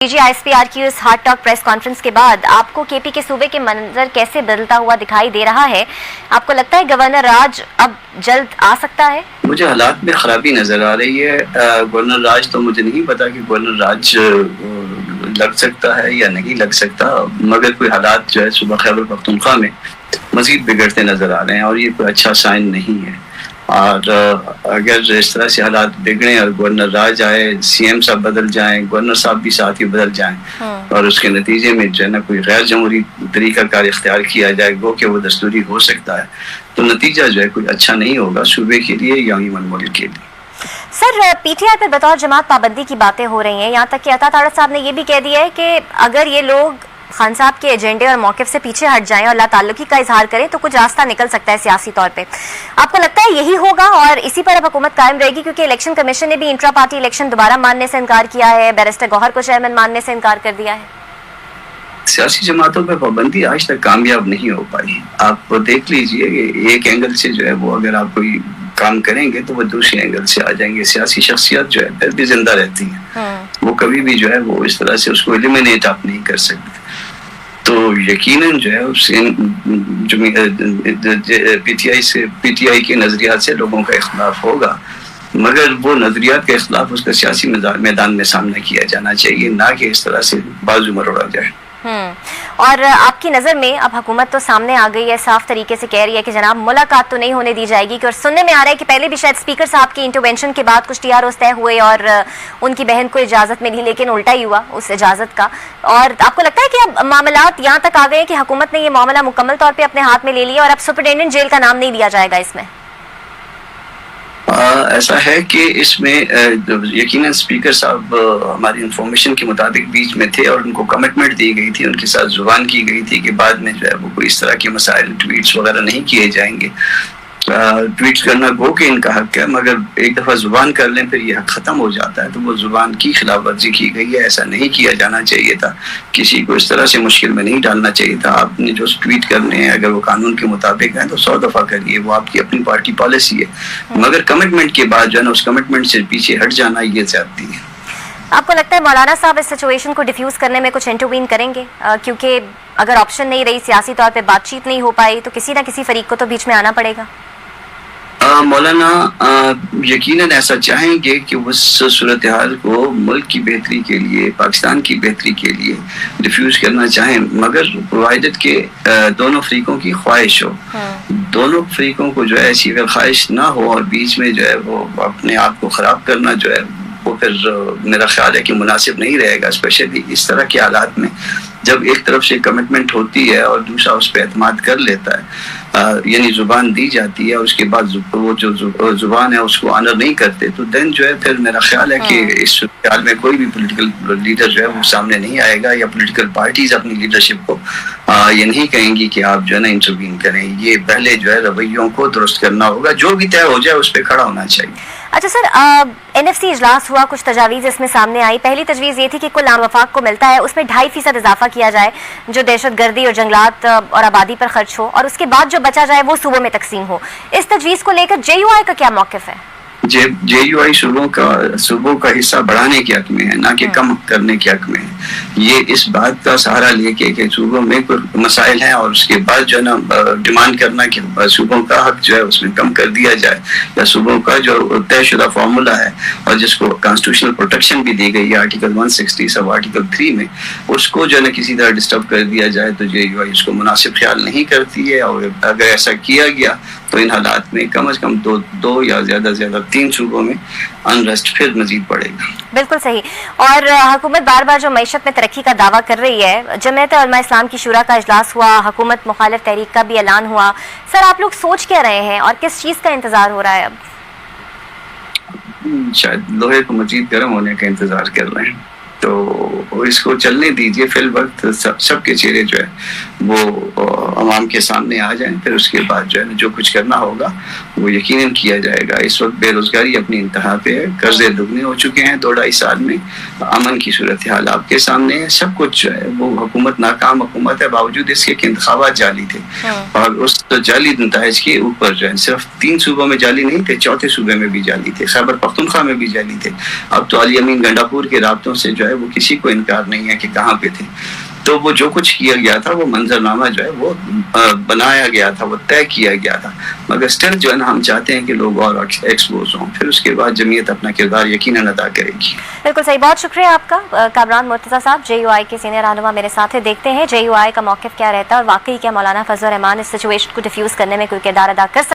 DGISPR की उस heart talk press conference के बाद आपको केपी के सूबे के मंजर कैसे बदलता हुआ दिखाई दे रहा है? आपको लगता है गवर्नर राज अब जल्द आ सकता है? मुझे हालात में खराबी नजर आ रही है। गवर्नर राज तो मुझे नहीं पता कि गवर्नर राज लग सकता है या नहीं लग सकता, मगर कोई हालात जो है सुबह खैबर पख्तूनख्वा में मजीद बिगड़ते नजर आ रहे हैं और ये कोई अच्छा साइन नहीं है। और अगर इस तरह से हालात बिगड़े और गवर्नर राज आए, सीएम साहब बदल जाएं, गवर्नर साहब भी साथ ही बदल जाएं और उसके नतीजे में जो है ना कोई गैर जमहूरी तरीका कार इख्तियार किया जाए गो कि वो दस्तूरी हो सकता है, तो नतीजा जो है कोई अच्छा नहीं होगा सूबे के लिए या यमन मुल्क के लिए। सर, पीटीआई पर बतौर जमात पाबंदी की बातें हो रही हैं, यहाँ तक कि अता तारड़ साहब ने ये भी कह दिया है कि अगर ये लोग खान साहब के एजेंडे और मौक़िफ़ से पीछे हट जाएं और लाताल्लुकी का इजहार करें तो कुछ रास्ता निकल सकता है सियासी तौर पे। आपको लगता है यही होगा और इसी पर अब हुकूमत कायम रहेगी? क्योंकि इलेक्शन कमीशन ने भी इंट्रा पार्टी इलेक्शन दोबारा मानने से इनकार किया है, बैरिस्टर गौहर को चेयरमैन मानने से इनकार कर दिया है। सियासी जमातों पर पाबंदी आज तक कामयाब नहीं हो पाई। आप देख लीजिए कि एक एंगल से जो है वो अगर आप कोई काम करेंगे तो वो दूसरे एंगल से आ जाएंगे। सियासी शख्सियत जो है फिर भी जिंदा रहती है, वो कभी भी जो है वो इस तरह से उसको एलिमिनेट आप नहीं कर सकते। तो यकीनन जो है उससे पीटीआई के नजरियात से लोगों का इख्तिलाफ होगा, मगर वो नजरियात के खिलाफ उसका सियासी मैदान में सामना किया जाना चाहिए, ना कि इस तरह से बाजू मरोड़ा जाए। और आपकी नज़र में अब हुकूमत तो सामने आ गई है, साफ तरीके से कह रही है कि जनाब मुलाकात तो नहीं होने दी जाएगी। और सुनने में आ रहा है कि पहले भी शायद स्पीकर साहब की इंटरवेंशन के बाद कुछ TROs तय हुए और उनकी बहन को इजाज़त मिली, लेकिन उल्टा ही हुआ उस इजाज़त का। और आपको लगता है कि अब मामलात यहाँ तक आ गए कि हुकूमत ने ये मामला मुकम्मल तौर पर अपने हाथ में ले लिया और अब सुपरिटेंडेंट जेल का नाम नहीं लिया जाएगा इसमें? ऐसा है कि इसमें यकीनन स्पीकर साहब हमारी इंफॉर्मेशन के मुताबिक बीच में थे और उनको कमिटमेंट दी गई थी, उनके साथ जुबान की गई थी कि बाद में जो है वो कोई इस तरह के मसाइल ट्वीट्स वगैरह नहीं किए जाएंगे। ट्वीट करना गो के इनका हक है, मगर एक दफ़ा जुबान कर लें फिर यह हक ख़त्म हो जाता है, तो वो जुबान की खिलाफ वर्जी की गई है। ऐसा नहीं किया जाना चाहिए था, किसी को इस तरह से मुश्किल में नहीं डालना चाहिए था। आपने जो ट्वीट करने हैं अगर वो कानून के मुताबिक हैं तो 100 दफ़ा करिए, वो आपकी अपनी पार्टी पॉलिसी है, मगर कमिटमेंट के बाद जो है ना उस कमिटमेंट से पीछे हट जाना ये ज्यादती है। आपको लगता है मौलाना साहब इस सिचुएशन को डिफ्यूज करने में कुछ इंटरवीन करेंगे? क्योंकि अगर ऑप्शन नहीं रही, सियासी तौर पे बातचीत नहीं हो पाई, तो किसी ना किसी फरीक को तो बीच में आना पड़ेगा। मौलाना यकीनन ऐसा चाहेंगे कि उस सूरत हाल को मुल्क की बेहतरी के लिए, पाकिस्तान की बेहतरी के लिए डिफ्यूज करना चाहें, मगर प्रोवाइडेड के दोनों फरीकों की ख्वाहिश हो। दोनों फरीकों को जो है ऐसी अगर ख्वाहिश ना हो और बीच में जो है वो अपने आप को ख़राब करना जो है वो फिर मेरा ख्याल है कि मुनासिब नहीं रहेगा, स्पेशली इस तरह के हालात में जब एक तरफ से कमिटमेंट होती है और दूसरा उस पर एतमाद कर लेता है, यानी जुबान दी जाती है, उसके बाद वो जो जुबान है उसको ऑनर नहीं करते, तो देन जो है फिर मेरा ख्याल है कि इस हाल में कोई भी पॉलिटिकल लीडर जो है वो सामने नहीं आएगा या पॉलिटिकल पार्टीज अपनी लीडरशिप को ये नहीं कहेंगी कि आप जो है ना इंटरवीन करें। ये पहले जो है रवैयों को दुरुस्त करना होगा, जो भी तय हो जाए उस पर खड़ा होना चाहिए। अच्छा सर, NFC इजलास हुआ, कुछ तजावीज़ इसमें सामने आई। पहली तजवीज़ ये थी कि कुल आम वफाक को मिलता है उसमें 2.5% इजाफा किया जाए जो दहशत गर्दी और जंगलात और आबादी पर खर्च हो, और उसके बाद जो बचा जाए वो सूबों में तकसीम हो। इस तजवीज़ को लेकर JUI का क्या मौक़िफ़ है? JUI सूबों का हिस्सा बढ़ाने के हक में है, ना कि कम करने के हक में है। ये इस बात का सहारा लेके कि सूबों में कोई मसाइल हैं और उसके बाद जो है ना डिमांड करना कि सूबों का हक जो है उसमें कम कर दिया जाए, या सूबों का जो तयशुदा फार्मूला है और जिसको कॉन्स्टिट्यूशनल प्रोटेक्शन भी दी गई है आर्टिकल 160 सब आर्टिकल 3 में, उसको जो है ना किसी तरह डिस्टर्ब कर दिया जाए, तो JUI उसको मुनासिब ख्याल नहीं करती है। और अगर ऐसा किया गया तो इन हालात में कम से कम दो या ज्यादा से ज्यादा 3 सूबों में अनरेस्ट फिर मजीद बढ़ेगा। बिल्कुल सही। और हुकूमत बार बार जो मईशत में तरक्की का दावा कर रही है, जमीयत उलमा इस्लाम की शुरा का इजलास हुआ, हुकूमत मुखालिफ तहरीक का भी ऐलान हुआ। सर, आप लोग सोच क्या रहे हैं और किस चीज़ का इंतज़ार हो रहा है? अब शायद लोहे को मजीद गर्म होने का इंतज़ार कर रहे हैं, तो इसको चलने दीजिए। फिल वक्त सबके चेहरे जो है वो अवाम के सामने आ जाएं, फिर उसके बाद जो है जो कुछ करना होगा वो यकीनन किया जाएगा। इस वक्त बेरोजगारी अपनी इंतहा पे है, कर्जे दुगने हो चुके हैं 2-2.5 साल में, अमन की सूरत हाल आपके सामने है, सब कुछ जो है वो हुकूमत नाकाम हुकूमत है, बावजूद इसके कि इंतखाबात जाली थे और उस जाली नताइज के ऊपर जो है सिर्फ 3 सूबों में जाली नहीं थे, चौथे सूबे में भी जाली थे, खैबर पख्तूनख्वा में भी जाली थे। अब तो अली अमीन गंडापुर के राब्तों से जो है वो किसी को को इनकार नहीं है कि कहाँ पे थे। तो वो जो कुछ किया गया था, वो मंजरनामा जो है वो बनाया गया था, वो तय किया गया था, मगर स्टिल जो है ना हम चाहते हैं कि लोग और एक्सपोज हों, फिर उसके बाद जमीयत अपना किरदार यकीनन अदा करेगी। बिल्कुल सही, बहुत शुक्रिया आपका कामरान मुर्तज़ा साहब, JUI के सीनियर रहनुमा मेरे साथ है। देखते हैं JUI का मौक़िफ़ क्या रहता है और वाकई क्या मौलाना फजल रहमान इस सिचुएशन को डिफ्यूज़ करने में कोई किरदार अदा कर सकते